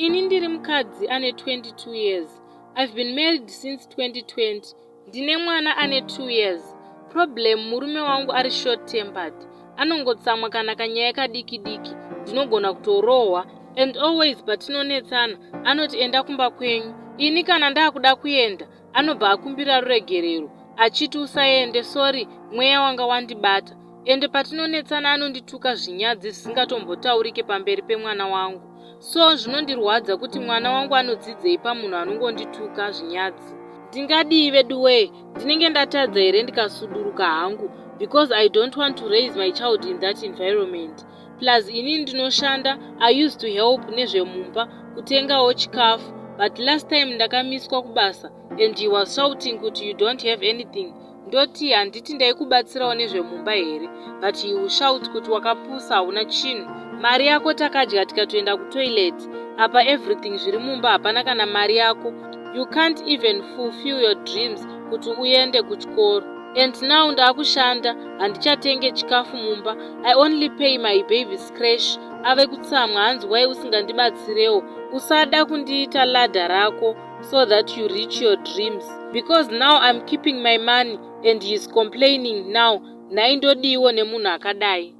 Ini ndiri mukadzi ane 22 years. I've been married since 2020. Ndine mwana ane 2 years. Problem, murume wangu ari short-tempered. Anongotsamwa kana kanyaya kadiki-diki. Ndinogona kutorohwa. And always patinonetsana, anoti enda kumba kwenyu. Ini kana ndakuda kuenda, anobva akumbira ruregerero. Achiti usaende, sorry, mweya wanga wandibata. Ende patinonetsana anondituka zvinyadzi zvisingatombotaurike pamberi pemwana wangu. So zvinondirwadza kuti mwana wangu anodzidzei pamunhu anongondituka zvinyadzi. Ndingadive duwe, ndinenge ndatadza here ndikasuduruka hangu, because I don't want to raise my child in that environment. Plus ini ndinoshanda, I used to help nezvemumba kutengawo chikafu, but last time ndakamiswa kubasa and he was shouting kuti you don't have anything. Ndoti handiti ndaikubatsirawo nezvemumba here, but he will shout kuti wakapusa hauna chinhu. Mari yako takadya tikatoenda kutoilet, apa everything zviri mumba hapana kana mari yako. You can't even fulfill your dreams kuti uende kuchikoro. And now ndakushanda, handichatenge chikafu mumba. I only pay my baby's crash. Ave kutsamwa hanzi wai usingandibatsirewo. Usada kundiita ladha rako so that you reach your dreams. Because now I'm keeping my money and he is complaining now. Naindodiwo nemunhu akadai.